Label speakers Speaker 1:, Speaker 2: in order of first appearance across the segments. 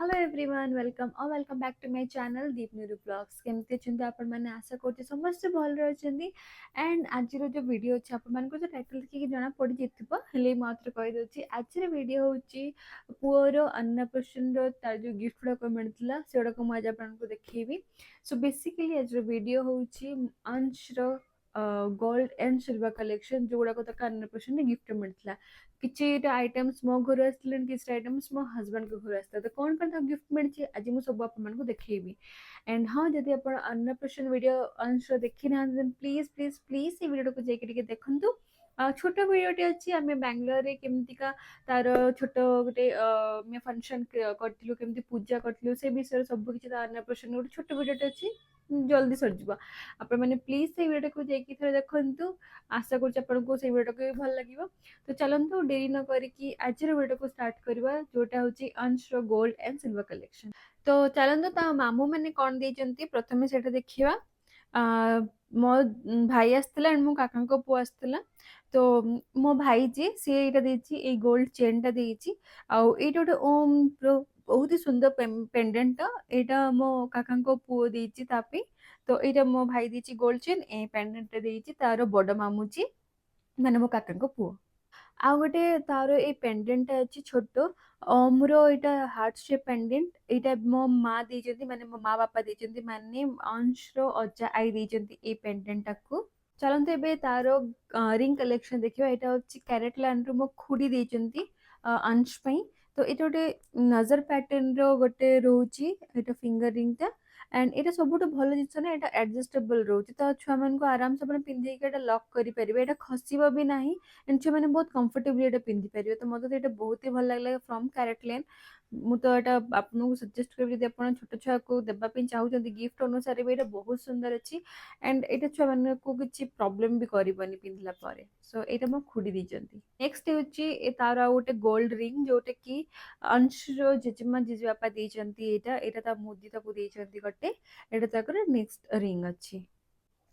Speaker 1: Hello everyone welcome back to my channel Deep न्यूरू blogs केमती अच्छे आपण मैंने आशा करते समस्त भल रही एंड आज जो वीडियो अच्छे आपण तो टाइटल देखिए जना पड़ जाइए मात्र कहीदे आज वीडियो हूँ पुअर अन्नप्राशन तार जो गिफ्ट गुड़ाक मिलता से गुड़ाक मुझे आपको देखी सो बेसिकली आज वीडियो हूँ अंश गोल्ड एंड सिल्वर कलेक्शन जो गुड़ाक अन्नप्राशन गिफ्ट मिलता किसी आइटम्स मो घर आसते किसी आइटम्स मो हजबैंड के घर आसता तो कौन कौन गिफ्ट मिली आज मुझे सब आपको देखी एंड हाँ जदि आप अन्नप्राशन वीडियो अंश देखी ना प्लीज प्लीज प्लीज ये वीडियो को जाके देखु छोट वीडियोटे अच्छी आम बांग्लोर केमतीका तार छोट गोटे फंक्शन करूँ केमती पूजा करूँ से विषय सब किसी अन्नप्राशन गोटे छोट वीडियोटे अच्छी जल्दी सरीज आपण मैंने प्लीज से वीडियो को जाकि थोड़े देखु आशा करूँ से वीडियो को भी भल लगे तो चलतु डेरी न करी आज वीडियो को स्टार्ट करवा जोटा हूँ अंश गोल्ड एंड सिल्वर कलेक्शन तो चलतु ता मामू मैंने कौन देते प्रथम से देखा मो भाई आसला एंड मो काका पु आसला तो मो भाई जी सी ये गोल्ड चेन टा देती आईटा गोटे ओम बहुत ही सुंदर पेंडेंट यहाँ मो काका पुओ देती तो यहाँ मो भाई देती गोल्ड चेन ए पेंडेंट देती तार बड़ मामू जी माने मो काका पुओ आ गोटे तार ये पेंडेंट अच्छी छोट ओम्र यहाँ हार्ट शेप पेंडेंट यहाँ मो माँ देती माने मो माँ बापा देती माने अंश अजा आई देती ये पेंडेंट टाक चलते एबे तार रिंग कलेक्शन देखिए यहाँ हूँ कैरेट लैंड रो मो खुड़ी देती अंश पई तो ये गोटे नजर पैटर्न रो गोटे रोची यहाँ फिंगर रिंग टा एंड ये सब भल जिस ना यहाँ एडजस्टेबल रोचे तो छुआ मान आराम से पिंधे लक करेंगे खसब भी ना एंड छुआ मैंने बहुत कंफर्टेबली ये पिंधि पारे तो मतलब ये बहुत ही भल लगे फ्रॉम कैरेट लेन मु तो यहाँ आपको सजेस्ट करी जब आप छोट छुआ को देवाई चाहते गिफ्ट अनुसार भी ये बहुत सुंदर अच्छी एंड ये छुआ मान को किसी प्रोब्लेम भी करनी पिंधला सो यहाँ मो खुड़ी देती नेक्स्ट हूँ तार आ गोटे गोल्ड रिंग जोटा कि अंश जेजेमा जेजेबापा देती यहाँ मुदी देती गोटे यहाँ नेक्स्ट रिंग अच्छी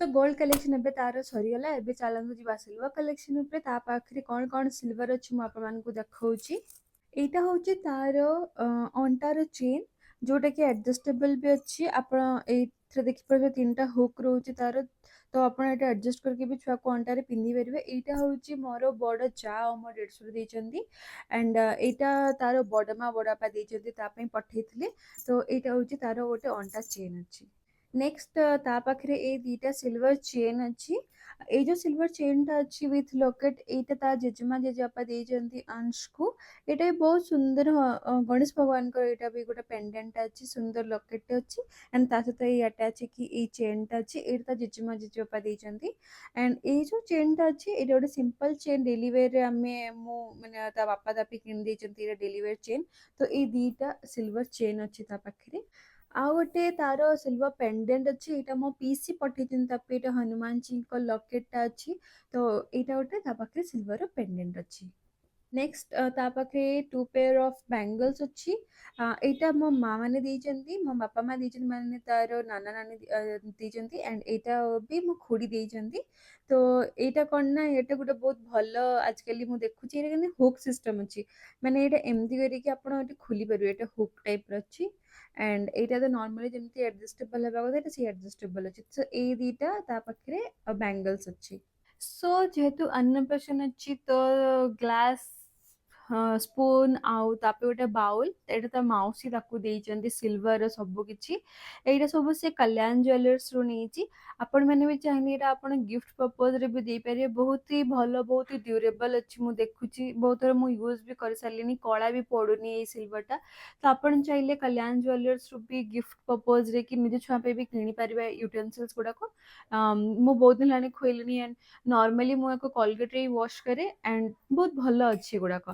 Speaker 1: तो गोल्ड कलेक्शन एबे तार सरीगला एबे चलतु जी सिल्वर कलेक्शन पाखे कौन कौन सिल्वर अच्छी मुझे देखा यहाँ हूँ तार अंटार चेन जोटा कि एडजस्टेबल भी अच्छी आप देखिए तीन टा हुक रोचे तार तो आप एडजस्ट करके भी छुआ को अंटारे पिंधि पारे यहाँ हूँ मोर बड़ जा मो डेढ़ देती एंड यहाँ तार बड़ माँ बड़ापा देते पठे तो यहाँ हूँ तार गोटे अंटा चेन अच्छी नेक्स्ट पाखे ये दीटा सिल्वर चेन अच्छी ये जो सिल्वर चेन टा अच्छी विथ लॉकेट यहाँ ता जेजेमा जेजेबापा देती अंश को यहाँ बहुत सुंदर गणेश भगवान को यहाँ भी गोटे पेंडेंट अच्छी सुंदर लॉकेट अच्छी एंड ता सहित ये अटैच कि ये चेन टा अच्छी ये ता जेजेमा जेजेबापा देती एंड ये जो चेन टा अच्छी ये गोटे सिंपल चेन डेली वेयर आम मैंने ता बापा दापी किन देती डेली वेयर चेन तो ये दीटा सिल्वर चेन अच्छी ता पाखे आउ गोटे तार सिल्वर पेंडेंट अच्छी यहाँ मो पीसी पठे हनुमान जी को लॉकेट अच्छी तो यहाँ गोटे पाखे सिल्वर पेंडेंट अच्छी नेक्स्ट पाखे टू पेयर ऑफ बैंगल्स अच्छी यहाँ मो माँ मैंने देती मो बापा माँ देती मैंने तार नाना नानी देती एंड यहाँ भी मो खुड़ी देती तो यहाँ कौन ना ये गोटे बहुत भल आजकल मुझे देखुची हुक सिस्टम अच्छी मैंने यहाँ एमती करके खोली पारे ये हुक टाइप अच्छी एंड यहाँ तो नॉर्मली जमी एडजस्टेबल होगा कथा सी एडजस्टेबल अच्छी सो ये दीटा पाखे बैंगल्स अच्छी सो जेहेतु अन्नप्राशन अच्छी तो ग्लास स्पून आउ तापे गोटे बाउल एटा ता मौसी ताकू देइचंदी सिल्वर सब किछि एटा सब से कल्याण ज्वेलर्स रो नेछि आपण माने भी चाहिए एटा आपण गिफ्ट पर्पस रे भी दे पारे बहुत ही भलो बहुत ही ड्यूरेबल अछि मु देखुछि बहुत थोड़ा मु यूज भी कर सारलिनी कला भी पडुनी ए सिल्वर टा तो आपण चाहिले कल्याण ज्वेलर्स रो भी गिफ्ट पर्पस रे कि निजे छुआ पे भी किनि पारिबा यूटेंसिल्स गुडा को मु बहुत दिन लानी खोइलिनी एंड नॉर्मली मु एको कोलगेट रे वॉश करे एंड बहुत भलो अछि गुडा को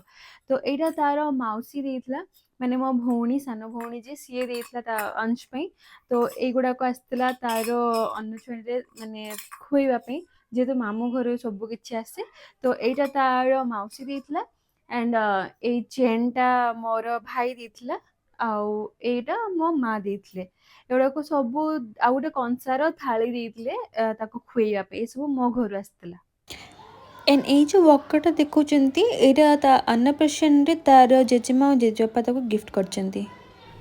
Speaker 1: तो यहाँ तार मौसी देता माने मो भौणी सान भौणी जी सी देता अंश पई तो युवाक आसला तार अन्नछुणी माने खुआवाई जेहेतु मामू घर सब किसी आसे तो यहाँ तार मौसी देता एंड ये चेन टा मोर भाई देता आउ एटा मो माँ देते एगुड़ा सब आ गोटे कंसार थाली देते खुआवाई सब मो घर आसला एंड ये जो वॉकरटा देखुं यहाँ अन्नप्राशन तार जेजेमा और जेजेबापा गिफ्ट कर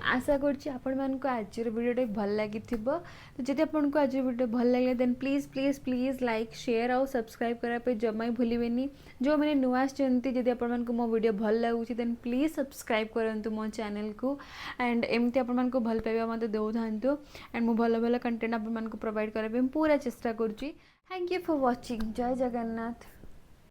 Speaker 1: आशा करछि आपण मानको आजिर वीडियो भल लगी तो जदि आपको आज वीडियो भल लगे then please please please like share और सब्सक्राइब करने जमा भूलें जो मैंने नुआ आसती जदि आपको मो वीडियो भल लगुच देन प्लीज सब्सक्राइब करूँ मो चैनल को एंड एमती आपको भल पाइबा मत दौ था एंड मुझे भल भल कंटेंट आपको प्रोवाइड करने पूरा चेष्टा करुँची। Thank you for watching. जय जगन्नाथ।